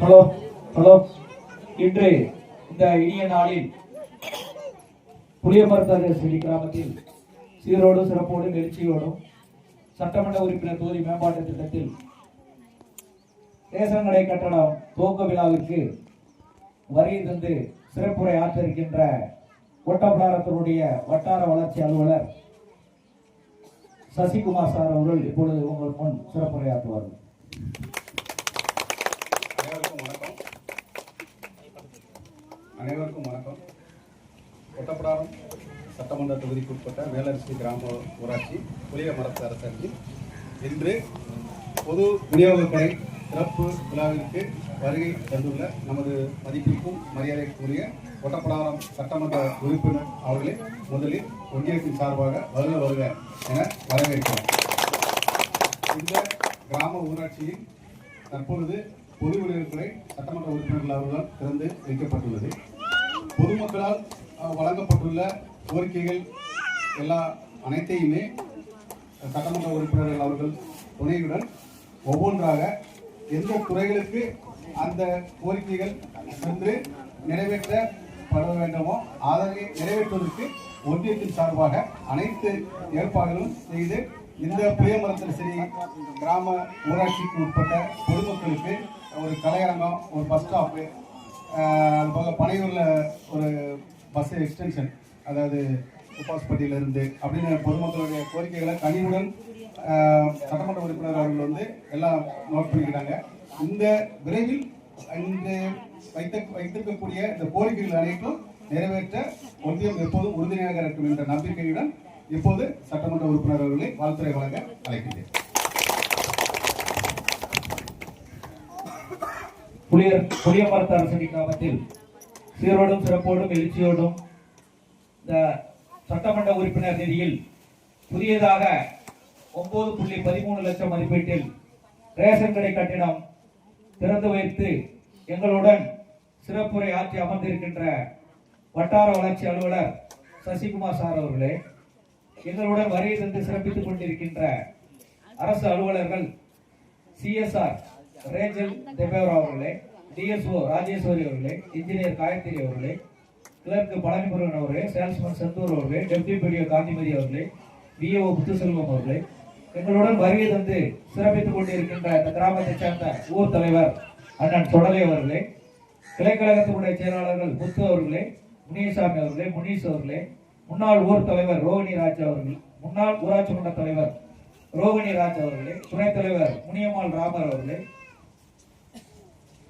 Hello hello. இன்று இந்த இனிய நாளில் புளியமரத்தடி கிராமத்தில் சீரோடும் சிறப்போடும் எழுச்சியோடும் சட்டமன்ற உறுப்பினர் தொகுதி மேம்பாட்டு திட்டத்தில் ரேஷன் கடை கட்டடம் துவக்க விழாவிற்கு வருகை தந்து சிறப்புரை ஆற்ற இருக்கின்ற ஒட்டப்பிடாரத்தினுடைய வட்டார வளர்ச்சி அலுவலர் சசிகுமார் சார் அவர்கள் இப்பொழுது உங்கள் முன் சிறப்புரையாற்றுவார்கள். அனைவருக்கும் வணக்கம். ஒட்டப்பிடாரம் சட்டமன்ற தொகுதிக்குட்பட்ட மேலரசி கிராம ஊராட்சி புளியமரத்து அரசரில் இன்று பொது விநியோகக் கடை சிறப்பு விழாவிற்கு வருகை தந்துள்ள நமது மதிப்பிற்கும் மரியாதைக்குரிய ஒட்டப்பிடாரம் சட்டமன்ற உறுப்பினர் அவர்களை முதலில் ஒன்றியத்தின் சார்பாக வருக வருக என வரவேற்கிறோம். இந்த கிராம ஊராட்சியில் தற்பொழுது பொது விநியோகத்துறை சட்டமன்ற உறுப்பினர்கள் அவர்களால் திறந்து வைக்கப்பட்டுள்ளது. பொதுமக்களால் வழங்கப்பட்டுள்ள கோரிக்கைகள் அனைத்தையுமே சட்டமன்ற உறுப்பினர்கள் அவர்கள் துணையுடன் ஒவ்வொன்றாக எந்த துறைகளுக்கு அந்த கோரிக்கைகள் சென்று நிறைவேற்றப்பட வேண்டுமோ அதனை நிறைவேற்றுவதற்கு ஒன்றியத்தின் சார்பாக அனைத்து ஏற்பாடுகளும் செய்து இந்த புளியமரத்தடி கிராம ஊராட்சிக்கு உட்பட்ட பொதுமக்களுக்கு ஒரு கலையரங்கம், ஒரு பஸ் ஸ்டாப்பு, அது போக பனையூரில் ஒரு பஸ் எக்ஸ்டென்ஷன், அதாவது உப்பாஸ்பட்டியிலிருந்து அப்படின்னு பொதுமக்களுடைய கோரிக்கைகளை கனிவுடன் சட்டமன்ற உறுப்பினர் அவர்கள் வந்து எல்லாம் நோட் பண்ணிக்கிறாங்க. இந்த விரைவில் இன்று வைத்திருக்கக்கூடிய இந்த கோரிக்கைகள் அனைத்தும் நிறைவேற்ற ஒன்றியம் எப்போதும் உறுதுணையாக இருக்கும் என்ற நம்பிக்கையுடன் இப்போது சட்டமன்ற உறுப்பினர் அவர்களை வாழ்த்துறை வழங்க அழைக்கிறேன். புளியமரத்து அரசடி கிராமத்தில் சீரோடும் சிறப்போடும் எழுச்சியோடும் இந்த சட்டமன்ற உறுப்பினர் நிதியில் புதியதாக 9.13 லட்சம் மதிப்பீட்டில் ரேஷன் கடை கட்டிடம் திறந்து வைத்து எங்களுடன் சிறப்புரை ஆற்றி அமர்ந்திருக்கின்ற வட்டார வளர்ச்சி அலுவலர் சசிகுமார் சார் அவர்களே, எங்களுடன் வருகை தந்து சிறப்பித்துக் கொண்டிருக்கின்ற அரசு அலுவலர்கள் சிஎஸ்ஆர் ரேஞ்சல் தேவேரா அவர்களே, டிஎஸ்ஓ ராஜேஸ்வரி அவர்களே, இன்ஜினியர் காயத்ரி அவர்களே, கிளர்க்கு பழனிமுருகன் அவர்களே, சேல்ஸ்மேன் செந்தூர் அவர்களே, டெப்டி பிடிஓ காந்திமதி அவர்களே, விஏஓ முத்துசெல்வம் அவர்களே, எங்களுடன் வருகை தந்து சிறப்பித்துக் கொண்டிருக்கின்ற இந்த கிராமத்தை சேர்ந்த ஊர் தலைவர் அண்ணன் தொடலை அவர்களே, கிளைக்கழகத்தினுடைய செயலாளர்கள் முத்து அவர்களே, முனியசாமி அவர்களே, முனீஸ் அவர்களே, முன்னாள் ஊர் தலைவர் ரோகிணி ராஜ் அவர்கள், முன்னாள் ஊராட்சி மன்ற தலைவர் ரோகிணி ராஜ் அவர்களே, துணைத் தலைவர் முனியம்மாள் ராமர் அவர்களே,